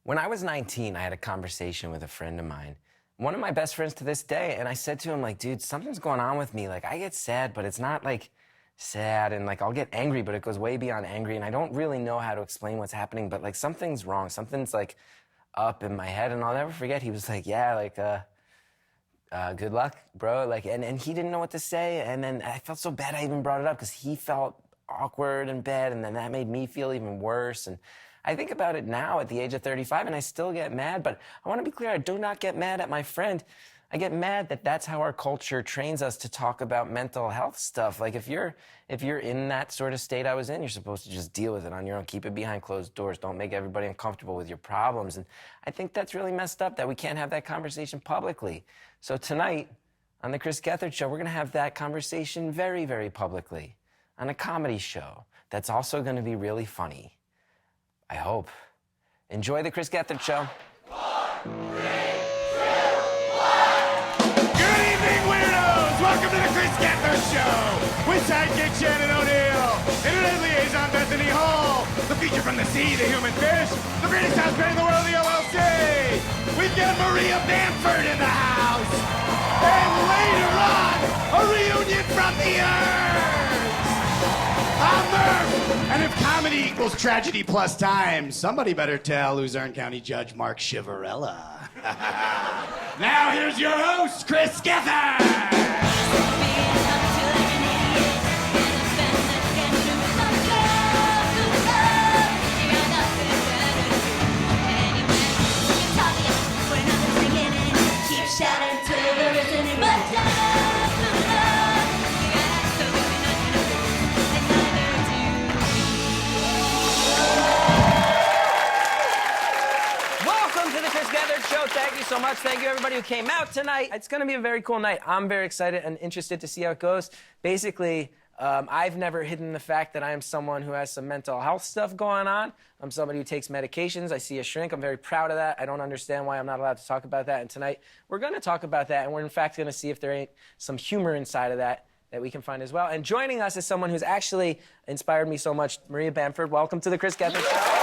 When I was 19, I had a conversation with a friend of mine, one of my best friends to this day, and I said to him, like, dude, something's going on with me. Like, I get sad, but it's not, like, sad, and, like, I'll get angry, but it goes way beyond angry, and I don't really know how to explain what's happening, but, like, something's wrong. Something's, like, up in my head, and I'll never forget, he was like, yeah, like, good luck, bro. Like, and he didn't know what to say, and then I felt so bad I even brought it up because he felt awkward and bad, and then that made me feel even worse. And I think about it now at the age of 35, and I still get mad, but I want to be clear, I do not get mad at my friend. I get mad that that's how our culture trains us to talk about mental health stuff. Like, if you're in that sort of state I was in, you're supposed to just deal with it on your own. Keep it behind closed doors. Don't make everybody uncomfortable with your problems. And I think that's really messed up that we can't have that conversation publicly. So tonight, on the Chris Gethard Show, we're going to have that conversation very, very publicly on a comedy show that's also going to be really funny. I hope. Enjoy the Chris Gethard Show. 4, 3, 2, 1. Good evening, weirdos! Welcome to the Chris Gethard Show with sidekick Shannon O'Neill, internet liaison Bethany Hall, the feature from the sea, the human fish, the greatest house band in the world, the OLC. We've got Maria Bamford in the house, and later on, a reunion from the ERGS. I'm Murph, and if comedy equals tragedy plus time, somebody better tell Luzerne County Judge Mark Chivarella. Now here's your host, Chris Gethard. Thank you so much. Thank you, everybody who came out tonight. It's going to be a very cool night. I'm very excited and interested to see how it goes. Basically, I've never hidden the fact that I am someone who has some mental health stuff going on. I'm somebody who takes medications. I see a shrink. I'm very proud of that. I don't understand why I'm not allowed to talk about that. And tonight, we're going to talk about that, and we're, in fact, going to see if there ain't some humor inside of that we can find as well. And joining us is someone who's actually inspired me so much, Maria Bamford. Welcome to the Chris Gethard Show.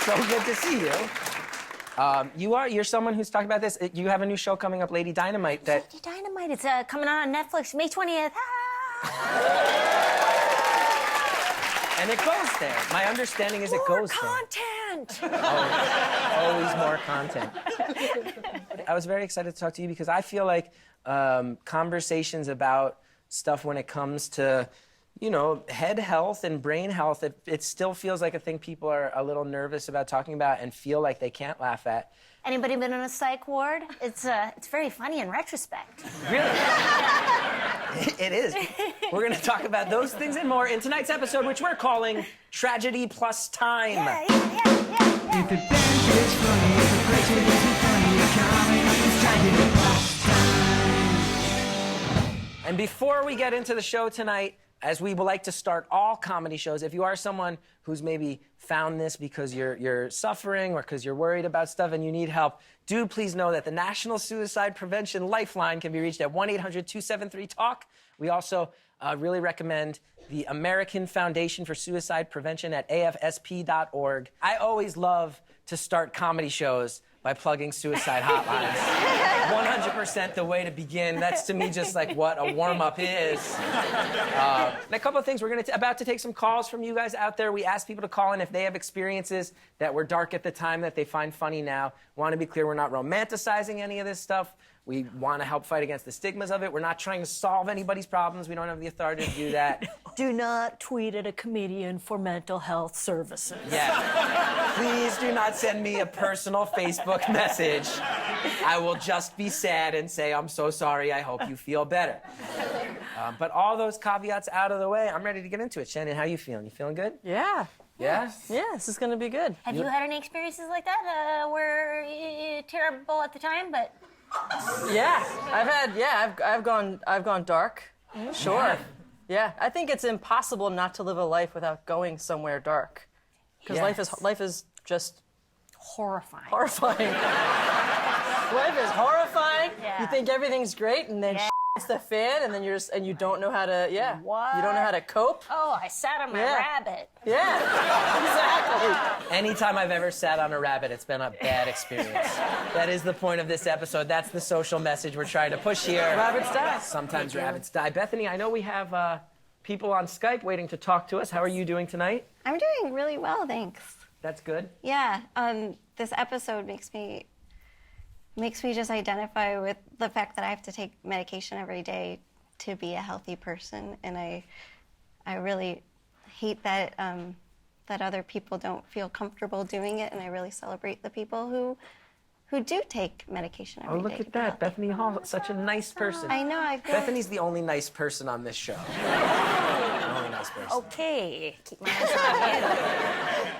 So good to see you. You're someone who's talking about this. You have a new show coming up, Lady Dynamite. Lady Dynamite. It's coming out on Netflix May 20th. And it goes there. My understanding is it goes content. there. Always more content. I was very excited to talk to you because I feel like conversations about stuff when it comes to, you know, head health and brain health, it still feels like a thing people are a little nervous about talking about and feel like they can't laugh at. Anybody been in a psych ward? It's very funny in retrospect. Really? It is. We're going to talk about those things and more in tonight's episode, which we're calling Tragedy Plus Time. Yeah. If it benefits funny, if the pressure isn't funny, coming up is Tragedy Plus Time. And before we get into the show tonight, as we would like to start all comedy shows, if you are someone who's maybe found this because you're suffering or because you're worried about stuff and you need help, do please know that the National Suicide Prevention Lifeline can be reached at 1-800-273-TALK. We also really recommend the American Foundation for Suicide Prevention at afsp.org. I always love to start comedy shows by plugging suicide hotlines. 100% the way to begin. That's, to me, just like what a warm-up is. And a couple of things. We're about to take some calls from you guys out there. We asked people to call in if they have experiences that were dark at the time that they find funny now. Want to be clear, we're not romanticizing any of this stuff. We want to help fight against the stigmas of it. We're not trying to solve anybody's problems. We don't have the authority to do that. Do not tweet at a comedian for mental health services. Yeah. Please do not send me a personal Facebook message. I will just be sad and say, I'm so sorry. I hope you feel better. But all those caveats out of the way, I'm ready to get into it. Shannon, how you feeling? You feeling good? Yeah. Yeah? Yeah, this is going to be good. Have you had any experiences like that where terrible at the time, but... Yeah, I've gone dark. Sure. Yeah, I think it's impossible not to live a life without going somewhere dark. Because life is just horrifying. Life is horrifying. Yeah. You think everything's great, and then It's the fan, and then you don't know how to, What? You don't know how to cope. Oh, I sat on my rabbit. Yeah, exactly. Anytime I've ever sat on a rabbit, it's been a bad experience. That is the point of this episode. That's the social message we're trying to push here. Rabbits die. Sometimes rabbits die. Bethany, I know we have people on Skype waiting to talk to us. How are you doing tonight? I'm doing really well, thanks. That's good. Yeah, this episode makes me just identify with the fact that I have to take medication every day to be a healthy person, and I really hate that that other people don't feel comfortable doing it, and I really celebrate the people who do take medication every day. Oh, look at that. Bethany Hall, such a nice person. I know. Bethany's the only nice person on this show. The only nice person. Okay, keep my eyes on you.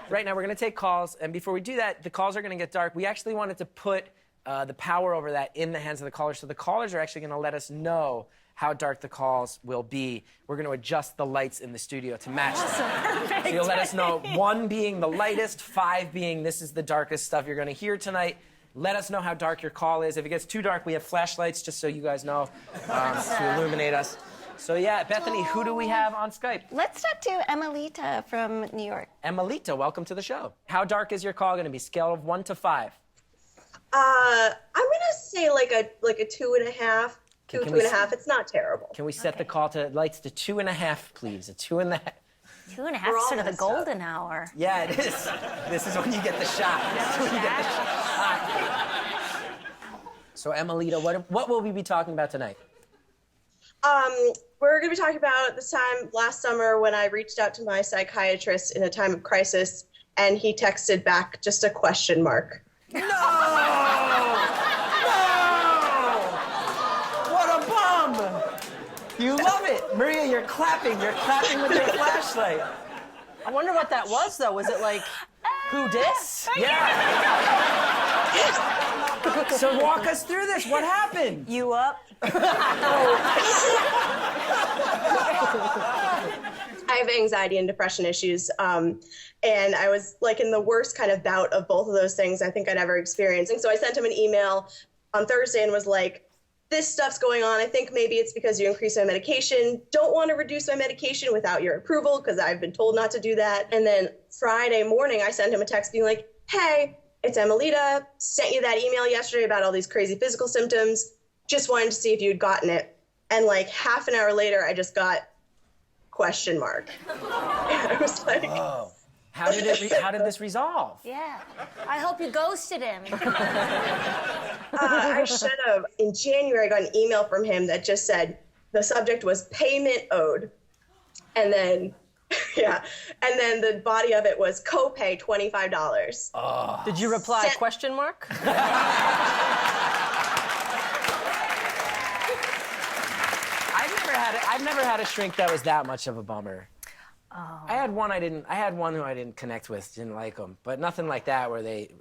Right now, we're going to take calls, and before we do that, the calls are going to get dark. We actually wanted to put the power over that in the hands of the callers, so the callers are actually going to let us know how dark the calls will be. We're going to adjust the lights in the studio to match that. So you'll let us know, 1 being the lightest, 5 being this is the darkest stuff you're going to hear tonight. Let us know how dark your call is. If it gets too dark, we have flashlights, just so you guys know, to illuminate us. So yeah, Bethany, who do we have on Skype? Let's talk to EMILITA from New York. EMILITA, welcome to the show. How dark is your call going to be? Scale of 1 to 5. I'm gonna say like a 2.5. Two and a half. It's not terrible. Can we set the call to lights to 2.5, please? A 2.5. 2.5 is sort of the golden hour. Yeah, it is. This is when you get the shot. This is when you get the shot. So, EMILITA, what will we be talking about tonight? We're going to be talking about this time last summer when I reached out to my psychiatrist in a time of crisis, and he texted back just a question mark. No! What a bum! You love it. Maria, you're clapping. You're clapping with your flashlight. I wonder what that was, though. Was it like, who dis? Yeah. So walk us through this. What happened? You up? I have anxiety and depression issues, and I was like in the worst kind of bout of both of those things I think I'd ever experienced. And so I sent him an email on Thursday and was like, this stuff's going on. I think maybe it's because you increased my medication. Don't want to reduce my medication without your approval because I've been told not to do that. And then Friday morning, I sent him a text being like, hey, it's EMILITA. Sent you that email yesterday about all these crazy physical symptoms. Just wanted to see if you'd gotten it. And like half an hour later, I just got question mark. I was like, whoa. How did this resolve? Yeah. I hope you ghosted him. I should have. In January, I got an email from him that just said the subject was payment owed. And then, yeah. And then the body of it was copay $25. Oh. Did you reply question mark? I've never had a shrink that was that much of a bummer. Oh. I had one who I didn't connect with, didn't like them, but nothing like that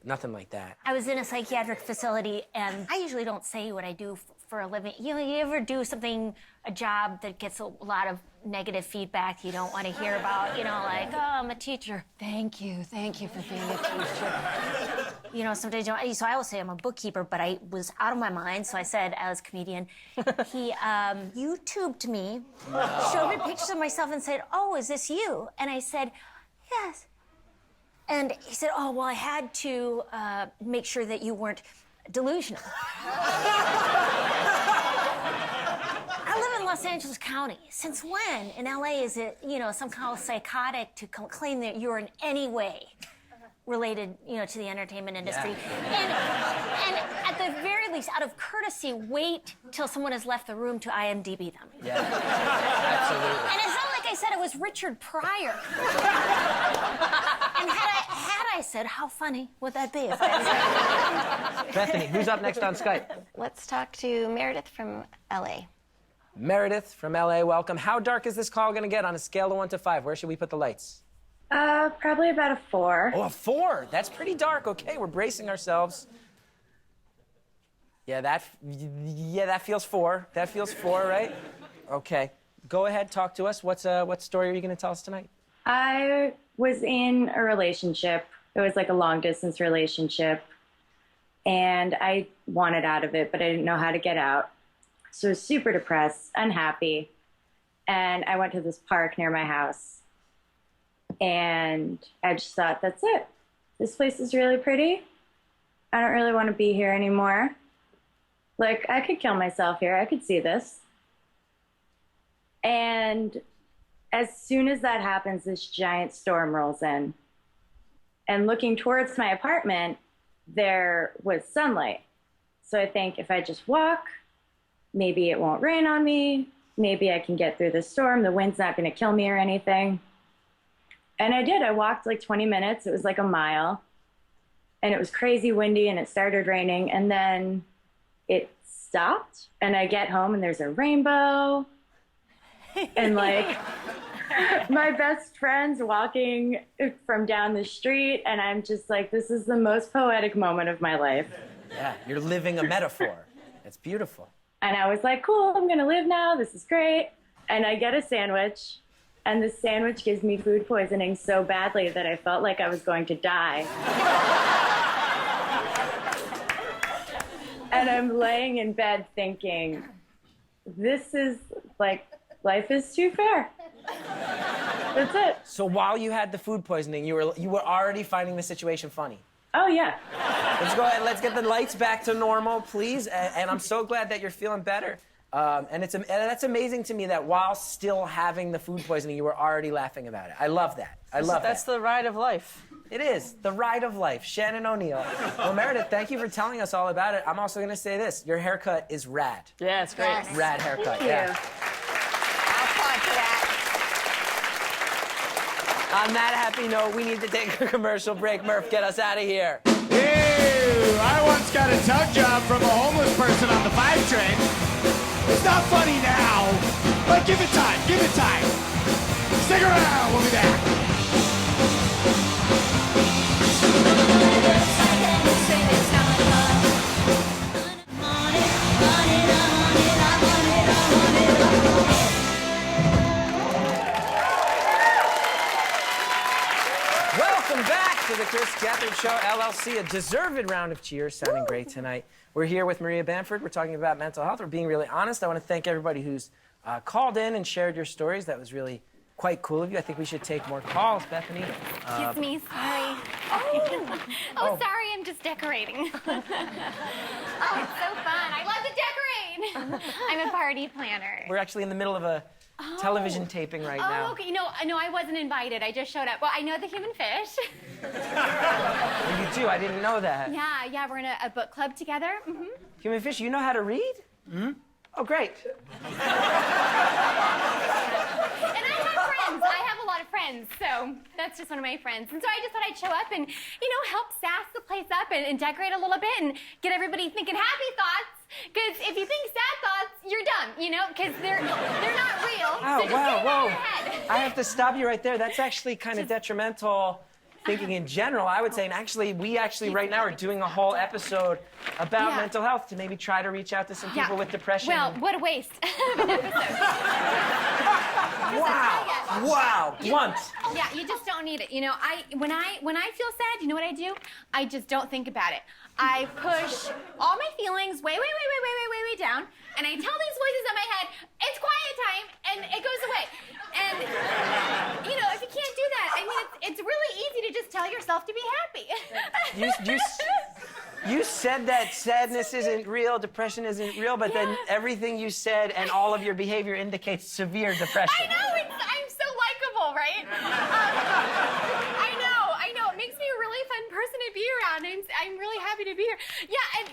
nothing like that. I was in a psychiatric facility, and I usually don't say what I do for a living. You know, you ever do a job that gets a lot of negative feedback you don't want to hear about, you know, like, oh, I'm a teacher. Thank you for being a teacher. You know, sometimes you don't, so I will say I'm a bookkeeper, but I was out of my mind, so I said, as a comedian, he YouTubed me, showed me pictures of myself and said, oh, is this you? And I said, yes. And he said, oh, well, I had to make sure that you weren't delusional. I live in Los Angeles County. Since when in LA is it, you know, somehow psychotic to claim that you're in any way related, you know, to the entertainment industry? Yeah. And at the very least, out of courtesy, wait till someone has left the room to IMDb them. Yeah, absolutely. And it's not like I said it was Richard Pryor. And had I said, how funny would that be if I had said Bethany, who's up next on Skype? Let's talk to Meredith from LA. Meredith from LA, welcome. How dark is this call going to get on a scale of 1 to 5? Where should we put the lights? Probably about a 4. Oh, a 4. That's pretty dark. Okay, we're bracing ourselves. Yeah, that feels 4. That feels 4, right? Okay. Go ahead, talk to us. What story are you going to tell us tonight? I was in a relationship. It was like a long-distance relationship. And I wanted out of it, but I didn't know how to get out. So I was super depressed, unhappy. And I went to this park near my house. And I just thought, that's it. This place is really pretty. I don't really want to be here anymore. Like, I could kill myself here. I could see this. And as soon as that happens, this giant storm rolls in. And looking towards my apartment, there was sunlight. So I think if I just walk, maybe it won't rain on me. Maybe I can get through the storm. The wind's not going to kill me or anything. And I did. I walked like 20 minutes. It was like a mile. And it was crazy windy and it started raining. And then it stopped. And I get home and there's a rainbow. And like my best friend's walking from down the street. And I'm just like, this is the most poetic moment of my life. Yeah, you're living a metaphor. It's beautiful. And I was like, cool, I'm gonna live now, this is great. And I get a sandwich, and the sandwich gives me food poisoning so badly that I felt like I was going to die. And I'm laying in bed thinking, this is like, life is too fair. That's it. So while you had the food poisoning, you were already finding the situation funny. Oh, yeah. Let's go ahead. Let's get the lights back to normal, please. And I'm so glad that you're feeling better. And that's amazing to me that while still having the food poisoning, you were already laughing about it. I love that. That's the ride of life. It is the ride of life. Shannon O'Neill. Well, Meredith, thank you for telling us all about it. I'm also going to say this: your haircut is rad. Yeah, it's great. Yes. Rad haircut. Thank you. Yeah. I'll applaud for that. On that happy note, we need to take a commercial break. Murph, get us out of here. Ew, I once got a tug job from a homeless person on the 5 train. It's not funny now, but give it time, give it time. Stick around, we'll be back. Welcome back to the Chris Gethard Show, LLC. A deserved round of cheers, sounding great tonight. We're here with Maria Bamford. We're talking about mental health. We're being really honest. I want to thank everybody who's called in and shared your stories. That was really quite cool of you. I think we should take more calls. Bethany? Excuse me, sorry. Oh, sorry, I'm just decorating. Oh, it's so fun. I love to decorate. I'm a party planner. We're actually in the middle of a television taping right now. Oh, okay. No, I wasn't invited. I just showed up. Well, I know the human fish. Well, you do? I didn't know that. Yeah, we're in a book club together. Mm-hmm. Human Fish, you know how to read? Mm-hmm. Oh, great. And I have friends. I have a lot of friends, so that's just one of my friends. And so I just thought I'd show up and, help sass the place up and decorate a little bit and get everybody thinking happy thoughts. Because if you think sad thoughts, you're dumb, because they're not real. Oh, so just wow, get it out whoa. of your head. I have to stop you right there. That's actually kind of detrimental thinking in general, I would say. And actually, we right now are doing a whole episode about mental health to maybe try to reach out to some people with depression. Well, what a waste of an episode. Wow. Once. Yeah, you just don't need it. When I feel sad, you know what I do? I just don't think about it. I push all my feelings way down, and I tell these voices in my head, it's quiet time, and it goes away. And, if you can't do that, I mean, it's really easy to just tell yourself to be happy. You said that sadness isn't real, depression isn't real, but then everything you said and all of your behavior indicates severe depression. I know, I'm so likable, right? I know. It makes me a really fun person to be around. I'm really happy to be here. Yeah, and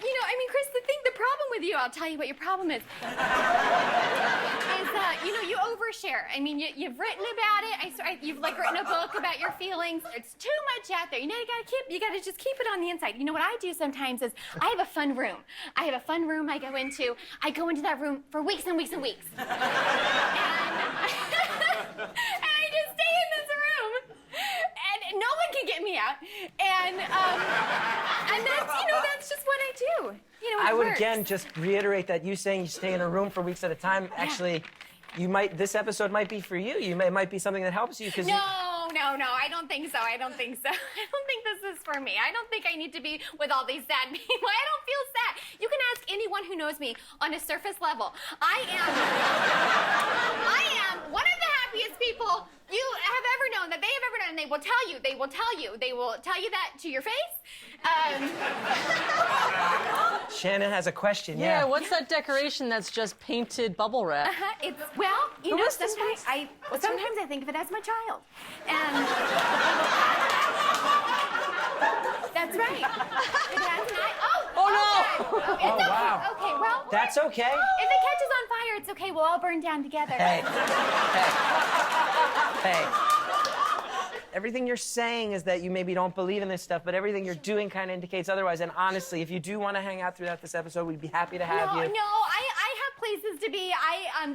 Chris, the problem with you, I'll tell you what your problem is. You overshare. I mean, you've written about it. You've written a book about your feelings. It's too much out there. You gotta just keep it on the inside. What I do sometimes is I have a fun room. I go into. I go into that room for weeks and weeks and weeks. And I just stay in this room. And no one can get me out. And that's just what I do. I would again just reiterate that you saying you stay in a room for weeks at a time. Actually, this episode might be for you. It might be something that helps you because. No, I don't think so. I don't think so. I don't think this is for me. I don't think I need to be with all these sad people. I don't feel sad. You can ask anyone who knows me on a surface level. I am one of the happiest people you have ever known, that they have ever known, and they will tell you that to your face. Shannon has a question. Yeah, what's that decoration that's just painted bubble wrap? It's, well, you know, sometimes I think of it as my child. And that's right. It has an eye. Oh, no! It's okay. Wow. Okay, well. That's okay. If it catches on fire, it's okay. We'll all burn down together. Hey. Everything you're saying is that you maybe don't believe in this stuff, but everything you're doing kind of indicates otherwise. And honestly, if you do want to hang out throughout this episode, we'd be happy to have you. No, I have places to be.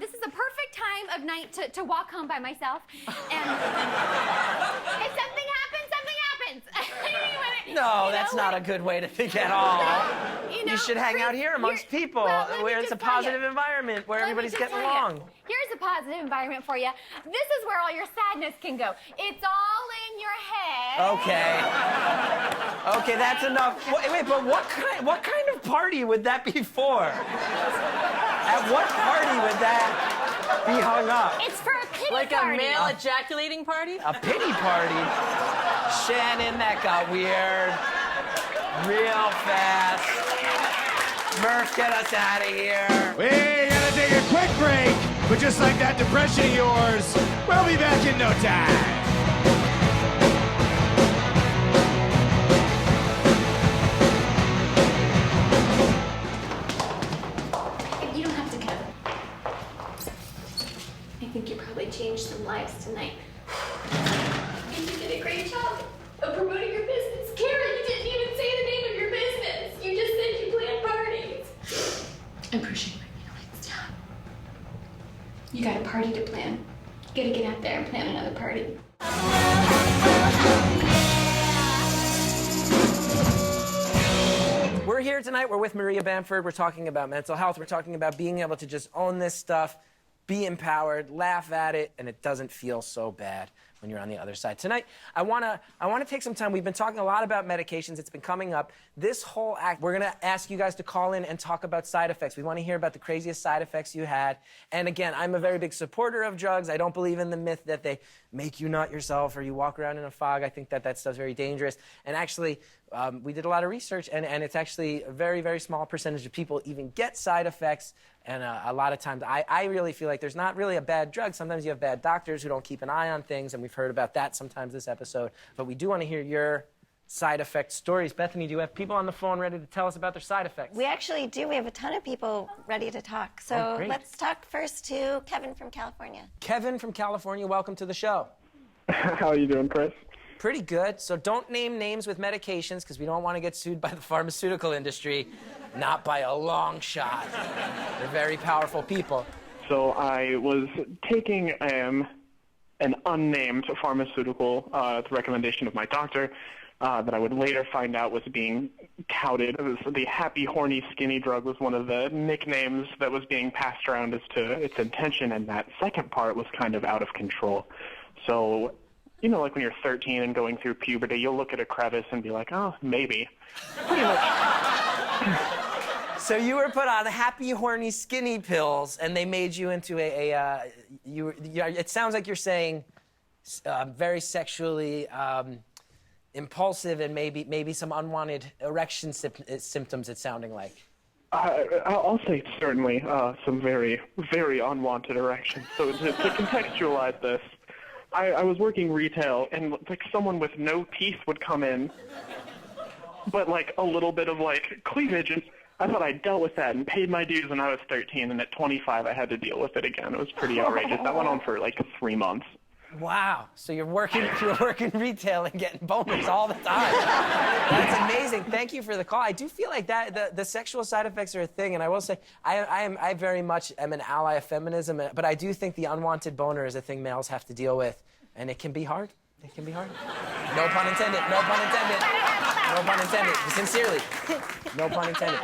This is a perfect time of night to walk home by myself. And if something happens, something happens. No, that's not a good way to think at all. You should hang out here amongst people where it's a positive environment, where everybody's getting along. Here's a positive environment for you. This is where all your sadness can go. It's all in your head. Okay, that's enough. Wait, but what kind of party would that be for? At what party would that be hung up? It's for a pity Like party. a male ejaculating party? A pity party? Shannon, that got weird. Real fast. Murph, get us out of here. We gotta take a quick break, but just like that depression of yours, we'll be back in no time. You don't have to come. I think you probably changed some lives tonight. And you did a great job of promoting your business. Kara, you didn't even say the name of your business. You just said you planned parties. I appreciate my feelings down. You got a party to plan. You gotta get out there and plan another party. We're here tonight. We're with Maria Bamford. We're talking about mental health. We're talking about being able to just own this stuff, be empowered, laugh at it, and it doesn't feel so bad when you're on the other side. Tonight, I wanna take some time. We've been talking a lot about medications. It's been coming up. This whole act, we're gonna ask you guys to call in and talk about side effects. We wanna hear about the craziest side effects you had. And again, I'm a very big supporter of drugs. I don't believe in the myth that they make you not yourself or you walk around in a fog. I think that stuff's very dangerous. And actually, we did a lot of research, and it's actually a very, very small percentage of people even get side effects. And a lot of times, I really feel like there's not really a bad drug. Sometimes you have bad doctors who don't keep an eye on things, and we've heard about that sometimes this episode. But we do want to hear your side effect stories. Bethany, do you have people on the phone ready to tell us about their side effects? We actually do. We have a ton of people ready to talk. So let's talk first to Kevin from California. Kevin from California, welcome to the show. How are you doing, Chris? Pretty good. So don't name names with medications because we don't want to get sued by the pharmaceutical industry. Not by a long shot. They're very powerful people. So I was taking an unnamed pharmaceutical at the recommendation of my doctor that I would later find out was being touted. It was the happy, horny, skinny drug was one of the nicknames that was being passed around as to its intention, and that second part was kind of out of control. So, you know, like when you're 13 and going through puberty, you'll look at a crevice and be like, oh, maybe. Pretty much. So you were put on happy, horny, skinny pills, and they made you into it sounds like you're saying very sexually impulsive and maybe some unwanted erection symptoms, it's sounding like. I'll say certainly some very, very unwanted erections. So to contextualize this, I was working retail, and like someone with no teeth would come in, but like a little bit of like cleavage, and I thought I dealt with that and paid my dues when I was 13, and at 25 I had to deal with it again. It was pretty outrageous. That went on for like 3 months. Wow. So you're working retail and getting boners all the time. That's amazing. Thank you for the call. I do feel like that the sexual side effects are a thing, and I will say I very much am an ally of feminism, but I do think the unwanted boner is a thing males have to deal with, and it can be hard. It can be hard. No pun intended. No pun intended. No pun intended. Sincerely. No pun intended.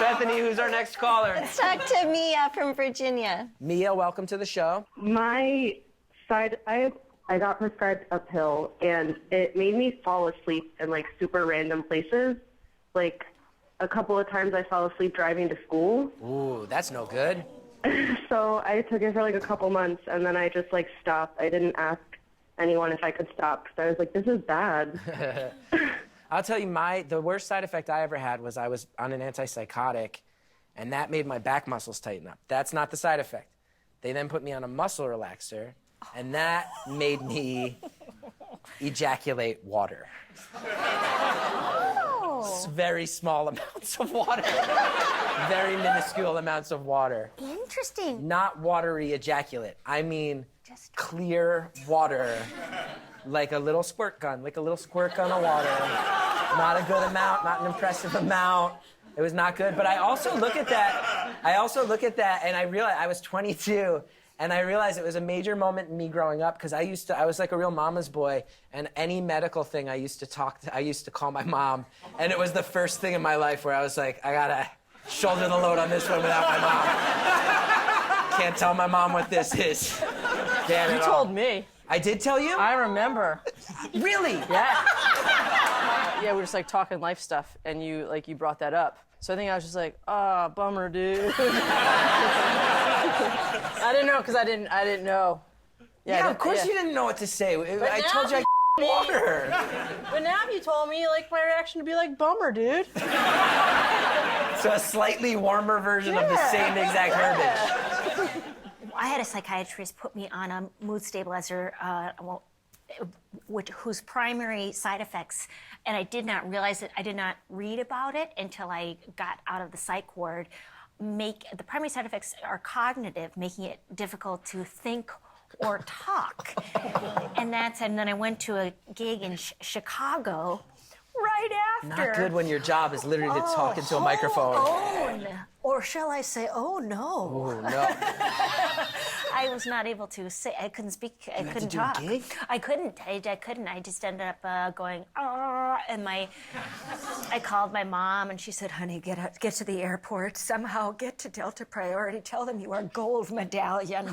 Bethany, who's our next caller? Let's talk to Mia from Virginia. Mia, welcome to the show. I I got prescribed a pill, and it made me fall asleep in, like, super random places. Like, a couple of times I fell asleep driving to school. Ooh, that's no good. So I took it for, like, a couple months, and then I just, like, stopped. I didn't ask anyone if I could stop, because I was like, this is bad. I'll tell you, the worst side effect I ever had was I was on an antipsychotic, and that made my back muscles tighten up. That's not the side effect. They then put me on a muscle relaxer, and that made me ejaculate water. Very small amounts of water. Very minuscule amounts of water. Interesting. Not watery ejaculate. I mean clear water. Like a little squirt gun. Like a little squirt gun of water. Not a good amount, not an impressive amount. It was not good. But I also look at that, and I realized I was 22. And I realized it was a major moment in me growing up because I was like a real mama's boy, and any medical thing I used to call my mom, and it was the first thing in my life where I was like, I gotta shoulder the load on this one without my mom. Can't tell my mom what this is. You told me. I did tell you? I remember. Really? Yeah. Yeah, we were just like talking life stuff, and you brought that up. So I think I was just like, bummer, dude. I didn't know because I didn't know. Yeah, of course you didn't know what to say. I told you I water. But now you told me, like, my reaction would be like, bummer, dude. So a slightly warmer version of the same exact verbiage. I had a psychiatrist put me on a mood stabilizer, whose primary side effects, and I did not realize it, I did not read about it until I got out of the psych ward, the primary side effects are cognitive, making it difficult to think or talk. And then I went to a gig in Chicago right after. Not good when your job is literally to talk into a microphone. Or shall I say, oh no. Oh no. I was not able to say, I couldn't speak, I couldn't talk. A gig? I couldn't. I just ended up going, and I called my mom, and she said, honey, get to the airport, somehow get to Delta Priority, tell them you are gold medallion.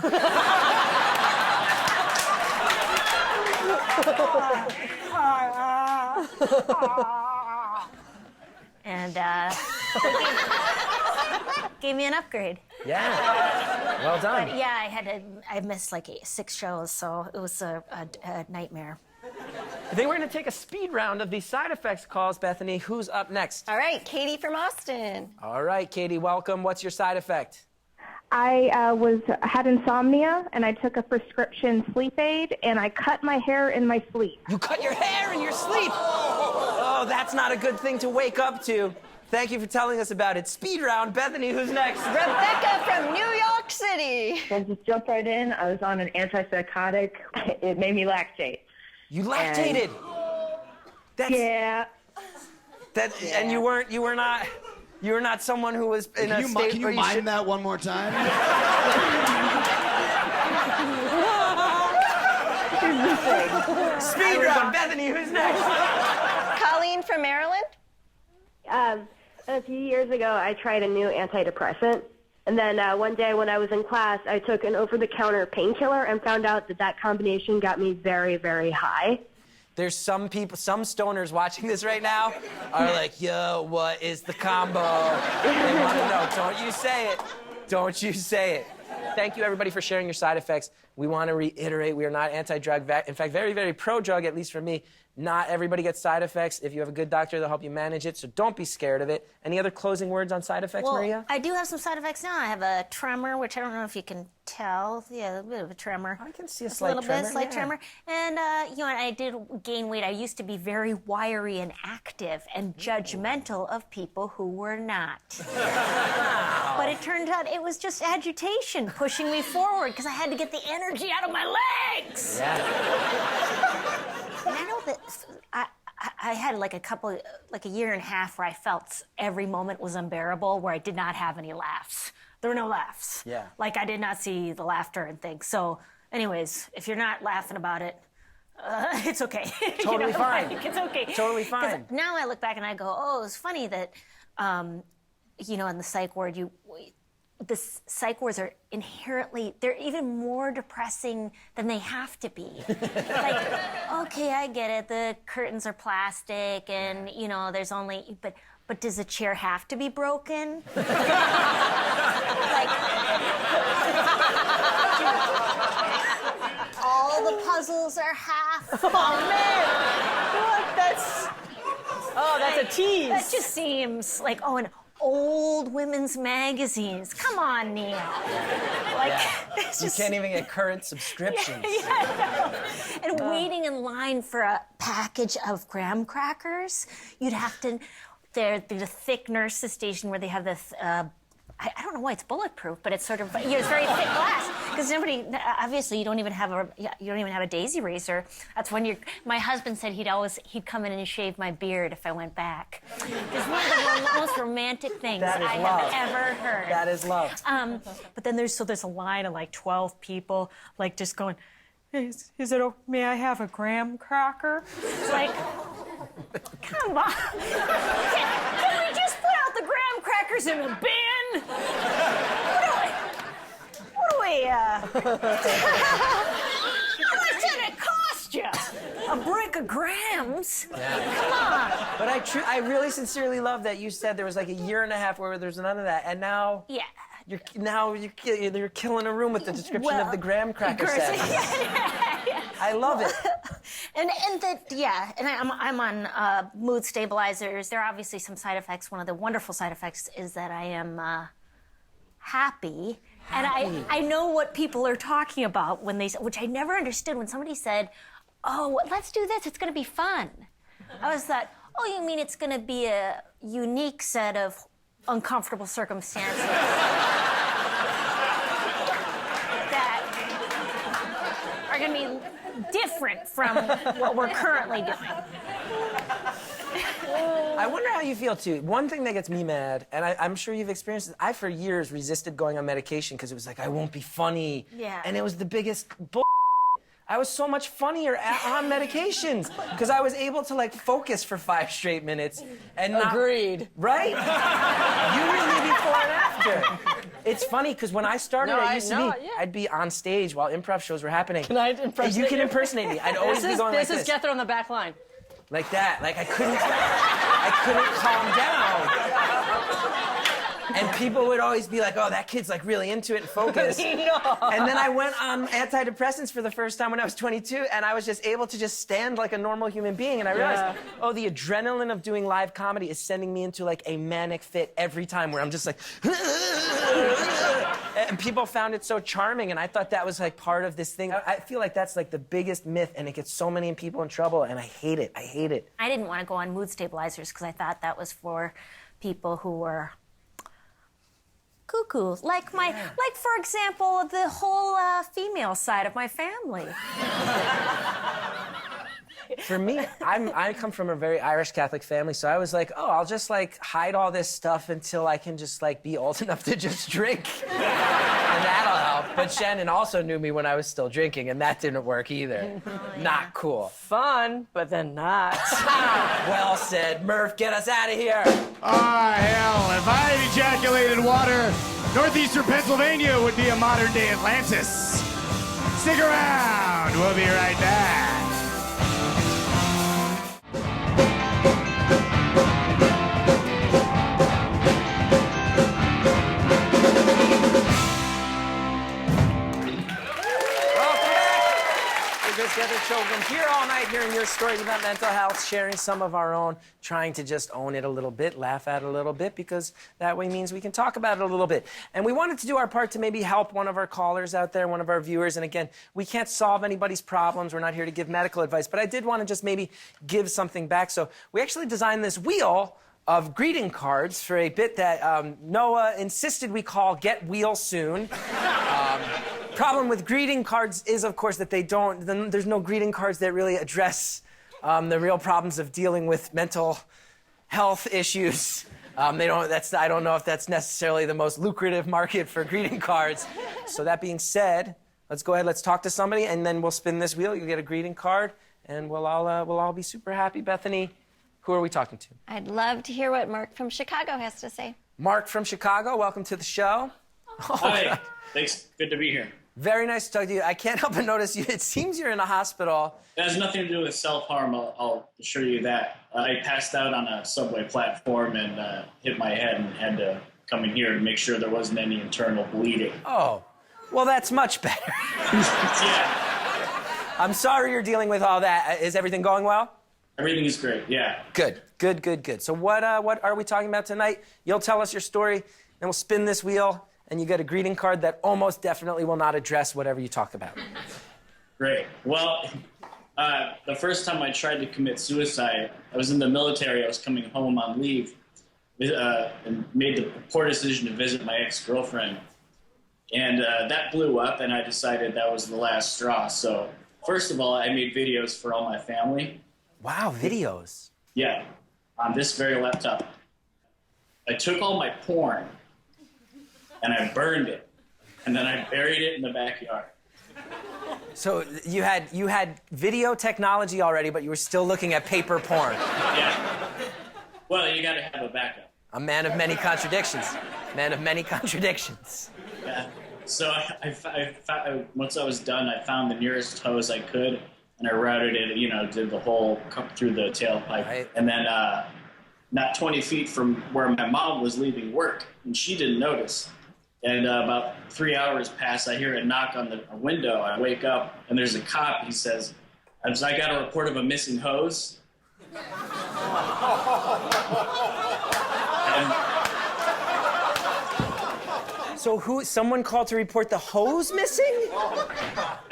And gave me an upgrade. Yeah, well done. But yeah, I missed like 6 shows, so it was a nightmare. I think we're gonna take a speed round of these side effects calls, Bethany. Who's up next? All right, Katie from Austin. All right, Katie, welcome. What's your side effect? I had insomnia, and I took a prescription sleep aid, and I cut my hair in my sleep. You cut your hair in your sleep? Oh, that's not a good thing to wake up to. Thank you for telling us about it. Speed round. Bethany, who's next? Rebecca from New York City. So just jump right in. I was on an antipsychotic. It made me lactate. You lactated? Yeah. And you were not someone who was in a state Can where you mime that one more time? Speed round. Bethany, who's next? Colleen from Maryland. A few years ago, I tried a new antidepressant. And then one day when I was in class, I took an over-the-counter painkiller and found out that combination got me very, very high. There's some stoners watching this right now are like, yo, what is the combo? They want to know. Don't you say it. Don't you say it. Thank you, everybody, for sharing your side effects. We want to reiterate, we are not anti-drug. In fact, very, very pro-drug, at least for me. Not everybody gets side effects. If you have a good doctor, they'll help you manage it, so don't be scared of it. Any other closing words on side effects, Maria? I do have some side effects now. I have a tremor, which I don't know if you can tell. Yeah, a bit of a tremor. I can see a slight tremor. Slight tremor. And, I did gain weight. I used to be very wiry and active and judgmental of people who were not. But it turned out it was just agitation pushing me forward because I had to get the energy out of my legs. Yeah. And I know that I had like a year and a half where I felt every moment was unbearable, where I did not have any laughs. There were no laughs. Yeah. Like I did not see the laughter and things. So anyways, if you're not laughing about it, it's okay. Totally fine. It's okay. Totally fine. Now I look back and I go, oh, it's funny that, in the psych ward, the psych wards are inherently, they're even more depressing than they have to be. Like, okay, I get it, the curtains are plastic and, you know, there's only, but does the chair have to be broken? Like, all the puzzles are half. Oh, man! What? That's a tease. That just seems like, oh, and old women's magazines. Come on, Neil. Like, it's You just... can't even get current subscriptions. Yeah, and waiting in line for a package of graham crackers, you'd have to... There's a thick nurses station where they have this... I don't know why it's bulletproof, but it's sort of, you know, it's very thick glass. Because nobody, obviously, you don't even have a daisy razor. That's when my husband said he'd come in and shave my beard if I went back. It's one of the most romantic things I have ever heard. That is love. But then there's a line of like 12 people, like just going, may I have a graham cracker? It's like, come on. Can we just put out the graham crackers in a bin? What do we, how much did it cost you? A brick of grams? Yeah. Come on. But I really sincerely love that you said there was like a year and a half where there's none of that, and now you're killing a room with the description of the graham cracker set. I love it. And I'm on mood stabilizers. There are obviously some side effects. One of the wonderful side effects is that I am happy. And I know what people are talking about when they, which I never understood when somebody said, oh, let's do this, it's gonna be fun. I was thought, oh, you mean it's gonna be a unique set of uncomfortable circumstances that are gonna be different from what we're currently doing. I wonder how you feel, too. One thing that gets me mad, and I'm sure you've experienced this, I, for years, resisted going on medication because it was like, I won't be funny. Yeah. And it was the biggest bull. I was so much funnier on medications because I was able to, like, focus for 5 straight minutes and not... Agreed. Right? You knew me before and after. It's funny because when I started, I'd be on stage while improv shows were happening. Can I impersonate you? You can impersonate me. I'd always be going like this. This is Gethard on the back line. Like that. Like I couldn't calm down. And people would always be like, oh, that kid's like really into it and focused. No. And then I went on antidepressants for the first time when I was 22, and I was just able to just stand like a normal human being. And I realized, oh, the adrenaline of doing live comedy is sending me into like a manic fit every time where I'm just like, and people found it so charming, and I thought that was like part of this thing. I feel like that's like the biggest myth, and it gets so many people in trouble, and I hate it. I hate it. I didn't want to go on mood stabilizers because I thought that was for people who were cuckoo, like for example, the whole female side of my family. For me, I come from a very Irish Catholic family, so I was like, oh, I'll just like hide all this stuff until I can just like be old enough to just drink, and that'll help. But Shannon also knew me when I was still drinking, and that didn't work either. Not cool. Fun, but then not. Well said, Murph. Get us out of here. Ah, hell! If I had ejaculated water, northeastern Pennsylvania would be a modern-day Atlantis. Stick around. We'll be right back. Gethard Show. We've been here all night hearing your stories about mental health, sharing some of our own, trying to just own it a little bit, laugh at it a little bit, because that way means we can talk about it a little bit. And we wanted to do our part to maybe help one of our callers out there, one of our viewers. And again, we can't solve anybody's problems. We're not here to give medical advice. But I did want to just maybe give something back. So we actually designed this wheel of greeting cards for a bit that Noah insisted we call Get Wheel Soon. Problem with greeting cards is, of course, that there's no greeting cards that really address the real problems of dealing with mental health issues. I don't know if that's necessarily the most lucrative market for greeting cards. So that being said, let's go ahead, let's talk to somebody, and then we'll spin this wheel. You'll get a greeting card, and we'll all be super happy. Bethany, who are we talking to? I'd love to hear what Mark from Chicago has to say. Mark from Chicago, welcome to the show. Hi. Thanks. Good to be here. Very nice to talk to you. I can't help but notice you. It seems you're in a hospital. It has nothing to do with self-harm, I'll assure you that. I passed out on a subway platform and hit my head and had to come in here to make sure there wasn't any internal bleeding. Oh, well, that's much better. Yeah. I'm sorry you're dealing with all that. Is everything going well? Everything is great, yeah. Good. So what are we talking about tonight? You'll tell us your story, then we'll spin this wheel, and you get a greeting card that almost definitely will not address whatever you talk about. Great. Well, the first time I tried to commit suicide, I was in the military. I was coming home on leave and made the poor decision to visit my ex-girlfriend. And that blew up, and I decided that was the last straw. So first of all, I made videos for all my family. Wow, videos. Yeah, on this very laptop. I took all my porn, and I burned it, and then I buried it in the backyard. So you had video technology already, but you were still looking at paper porn. Yeah. Well, you got to have a backup. A man of many contradictions. Man of many contradictions. Yeah. So once I was done, I found the nearest hose I could, and I routed it, did the whole cup through the tailpipe. Right. And then not 20 feet from where my mom was leaving work, and she didn't notice. And about 3 hours pass, I hear a knock on the window. I wake up, and there's a cop. He says, I got a report of a missing hose. So someone called to report the hose missing?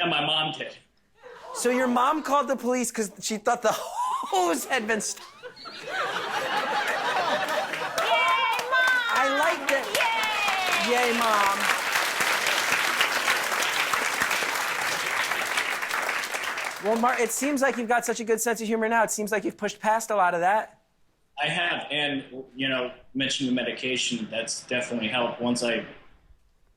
And my mom did. So your mom called the police because she thought the hose had been stolen. Yay, Mom! I liked it. Yay, Mom. Well, Mark, it seems like you've got such a good sense of humor now. It seems like you've pushed past a lot of that. I have, and, mentioning the medication, that's definitely helped. Once I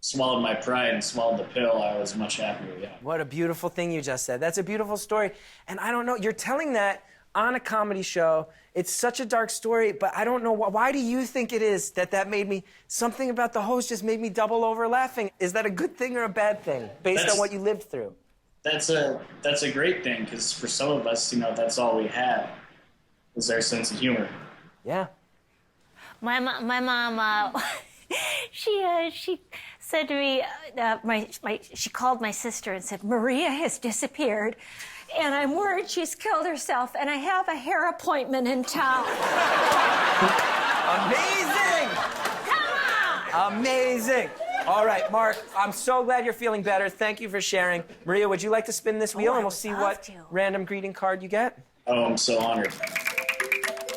swallowed my pride and swallowed the pill, I was much happier, yeah. What a beautiful thing you just said. That's a beautiful story. And I don't know, you're telling that on a comedy show. It's such a dark story, but I don't know, why do you think it is that made me, something about the host just made me double over laughing? Is that a good thing or a bad thing, based on what you lived through? That's a great thing, because for some of us, that's all we had, is our sense of humor. Yeah. My mom, she said to me, she called my sister and said, Maria has disappeared, and I'm worried she's killed herself, and I have a hair appointment in town. Amazing! Come on! Amazing. All right, Mark, I'm so glad you're feeling better. Thank you for sharing. Maria, would you like to spin this wheel, and we'll see what random greeting card you get? Oh, I'm so honored.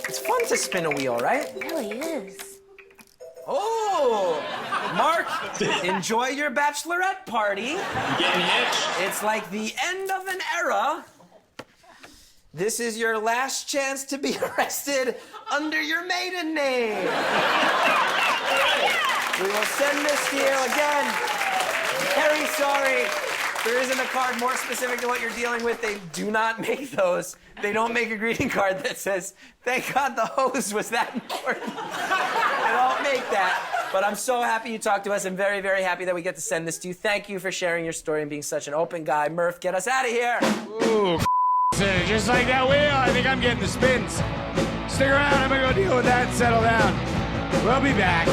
It's fun to spin a wheel, right? It really is. Oh, Mark, enjoy your bachelorette party. Getting hitched. It's like the end of an era. This is your last chance to be arrested under your maiden name. We will send this to you again. Very sorry. There isn't a card more specific to what you're dealing with. They do not make those. They don't make a greeting card that says, thank God the hose was that important. They don't make that. But I'm so happy you talked to us. I'm very, very happy that we get to send this to you. Thank you for sharing your story and being such an open guy. Murph, get us out of here. Ooh, just like that wheel, I think I'm getting the spins. Stick around, I'm gonna go deal with that and settle down. We'll be back.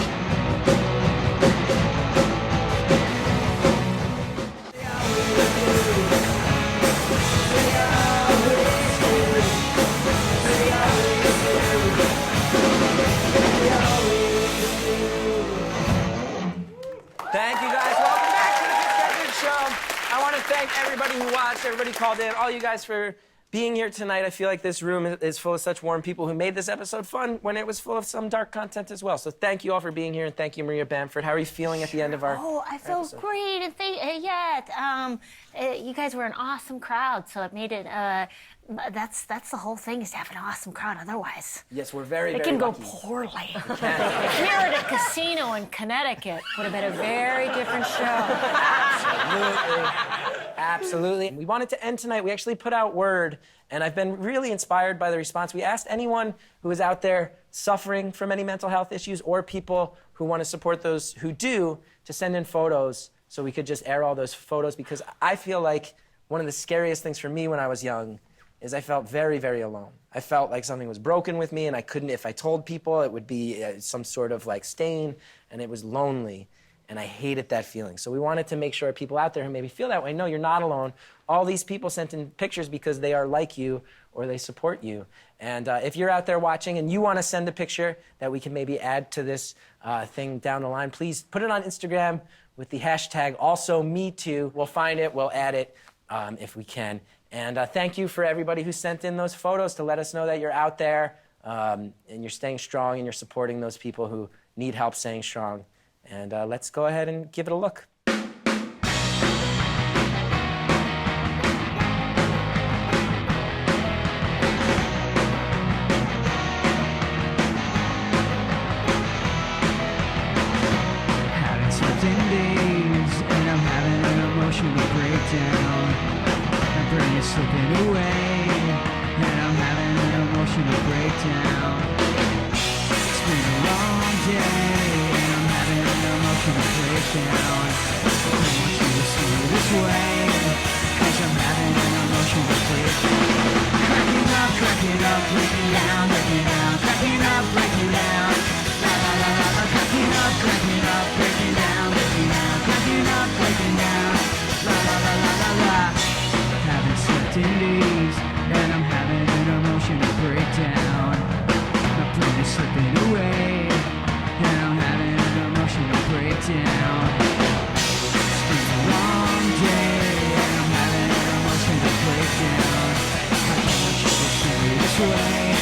Thank you guys. Welcome back to the Gethard Show. I want to thank everybody who watched, everybody called in, all you guys for being here tonight. I feel like this room is full of such warm people who made this episode fun when it was full of some dark content as well. So thank you all for being here, and thank you, Maria Bamford. How are you feeling at the end of our I feel episode? great. And you guys were an awesome crowd, so it made it. That's the whole thing, is to have an awesome crowd. Otherwise, yes, we're very, it very can go lucky. poorly. Here at a casino in Connecticut would have been a very different show. Absolutely. Absolutely. We wanted to end tonight. We actually put out word And I've been really inspired by the response. We asked anyone who is out there suffering from any mental health issues or people who want to support those who do to send in photos so we could just air all those photos, because I feel like one of the scariest things for me when I was young is I felt very, very alone. I felt like something was broken with me, and I couldn't, if I told people, it would be some sort of like stain, and it was lonely, and I hated that feeling. So we wanted to make sure people out there who maybe feel that way, no, you're not alone. All these people sent in pictures because they are like you or they support you. And if you're out there watching and you want to send a picture that we can maybe add to this thing down the line, please put it on Instagram with the hashtag #AlsoMeToo. We'll find it, we'll add it if we can. And thank you for everybody who sent in those photos to let us know that you're out there and you're staying strong and you're supporting those people who need help staying strong. And let's go ahead and give it a look. Haven't slept in days, and I'm having an emotional breakdown. My brain is slipping away, and I'm having an emotional breakdown. It's been a long day, and I'm having an emotional breakdown. I don't want you to see it this way, 'cause I'm having an emotional breakdown. Cracking up, breaking down, cracking up, breaking down. La la la la la, cracking up, breaking down, cracking up, breaking down. La la la la la la. Haven't slept in days, and I'm having an emotional breakdown. My brain is slipping away, and I'm having an emotional breakdown. It's been a long day, and I'm having an emotional breakdown. I don't want you to see me this way,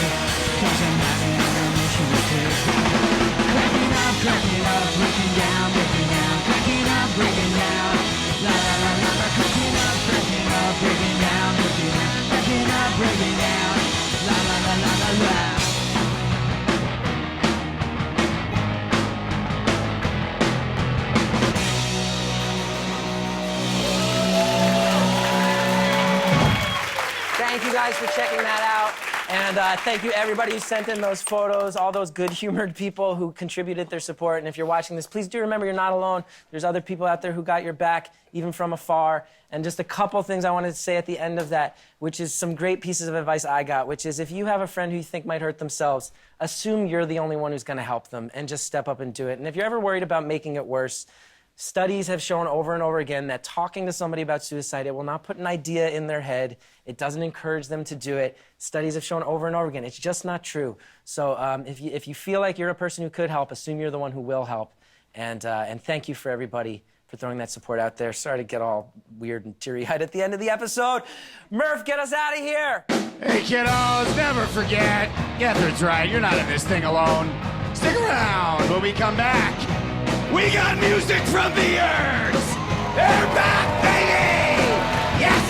'cause I'm having an emotional breakdown. Cracking up, breaking down, cracking up, breaking down. La la la la la, cracking up, breaking down, cracking up, breaking down. La la la la la la. Thank you guys for checking that out. And thank you everybody who sent in those photos, all those good-humored people who contributed their support. And if you're watching this, please do remember you're not alone. There's other people out there who got your back, even from afar. And just a couple things I wanted to say at the end of that, which is some great pieces of advice I got, which is if you have a friend who you think might hurt themselves, assume you're the only one who's going to help them and just step up and do it. And if you're ever worried about making it worse, studies have shown over and over again that talking to somebody about suicide, it will not put an idea in their head. It doesn't encourage them to do it. Studies have shown over and over again. It's just not true. So if you feel like you're a person who could help, assume you're the one who will help. And thank you for everybody for throwing that support out there. Sorry to get all weird and teary-eyed at the end of the episode. Murph, get us out of here. Hey, kiddos, never forget. Gethard's right. You're not in this thing alone. Stick around when we come back. We got music from the ERGS. They're back, baby! Yes!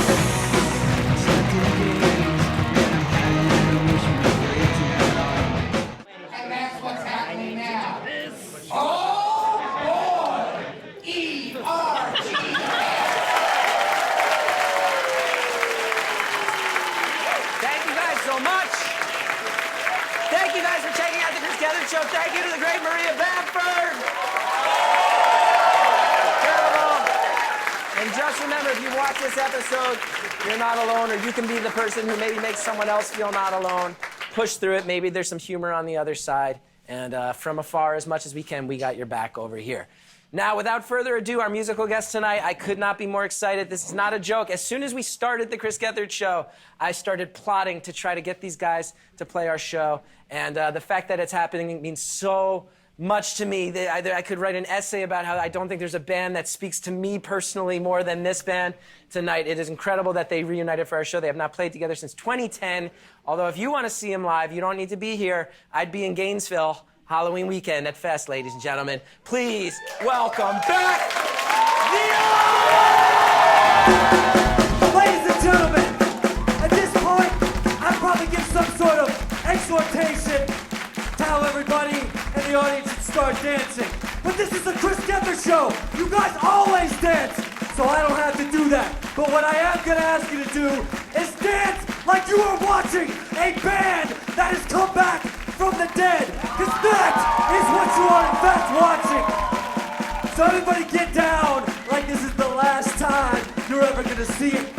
And that's what's happening now. Oh, boy! ERGS! Thank you guys so much. Thank you guys for checking out the Chris Gethard Show. Thank you to the great Maria Bamford. And just remember, if you watch this episode, you're not alone, or you can be the person who maybe makes someone else feel not alone. Push through it. Maybe there's some humor on the other side. And from afar, as much as we can, we got your back over here. Now, without further ado, our musical guest tonight, I could not be more excited. This is not a joke. As soon as we started the Chris Gethard Show, I started plotting to try to get these guys to play our show. And the fact that it's happening means so much to me. I could write an essay about how I don't think there's a band that speaks to me personally more than this band tonight. It is incredible that they reunited for our show. They have not played together since 2010. Although if you want to see them live, you don't need to be here. I'd be in Gainesville Halloween weekend at Fest, ladies and gentlemen. Please welcome back the Ladies and gentlemen, at this point, I'd probably give some sort of exhortation, tell everybody in the audience to start dancing. But this is the Chris Gethard Show. You guys always dance, so I don't have to do that. But what I am going to ask you to do is dance like you are watching a band that has come back from the dead, because that is what you are in fact watching. So everybody get down like this is the last time you're ever gonna see it.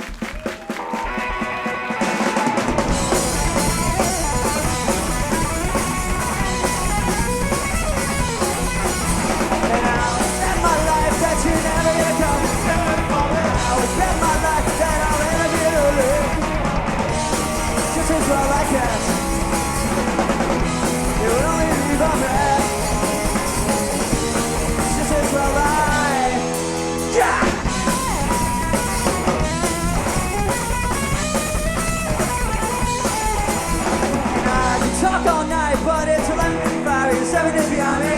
Talk all night, but it's 11:55. You're 7 days behind me.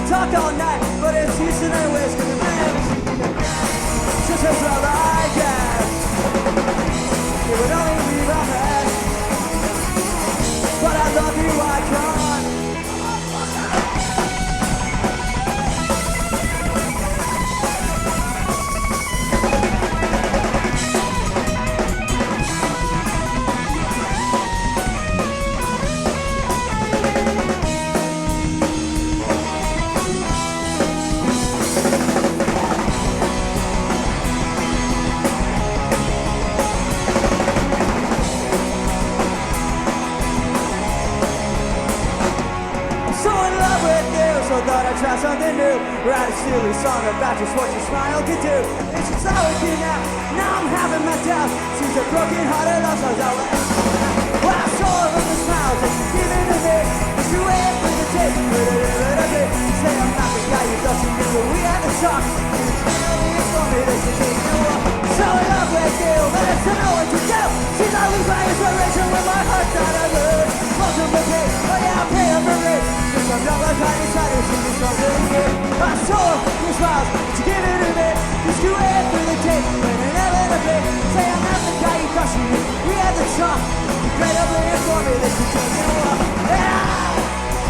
Talk all night, but it's Houston and whiskey and rings. Just as well I guess. It would only be my best, but I love you, I can't. So thought I'd try something new. Write a silly song about just what your smile could do. It's just all with you now. Now I'm having my doubts. Seems a broken hearted lost I was out. Well, I saw from the smiles that you're giving to me. It's your way for the tape. Say I'm not the guy you thought you knew, but we had to talk. It's for me that you take no walk. So in love with you, but I don't know what to do. She's not lose my inspiration when my heart's not a lose. Multiple pay, oh yeah, I'll pay her for me. I'm not like I decided to do something here. I saw your smiles, but you give it to me. Just you wait for the tape, when it never to be. Say I'm not the guy you thought you knew. We had the talk, you played up there for me that you take it off. And I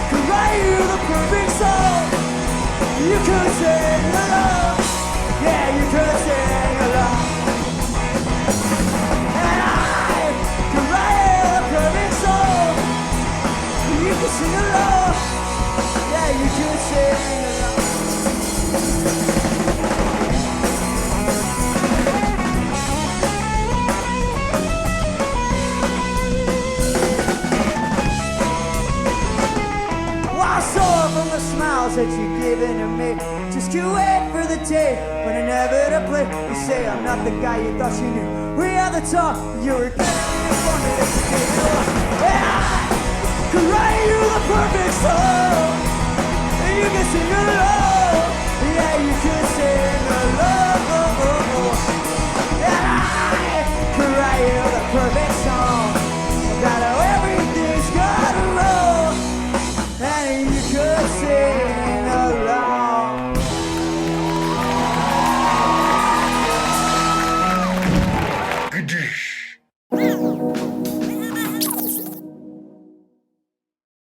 could write you the perfect song. You could sing along, yeah, you could sing along. And I could write you the perfect song. You could sing along. Yeah, you could sing along. Well, I saw from the smiles that you've given to me. Just you wait for the day when inevitably you say I'm not the guy you thought you knew. We had the talk, you were getting for me that you gave it all. And I could write you the perfect song. You can sing along.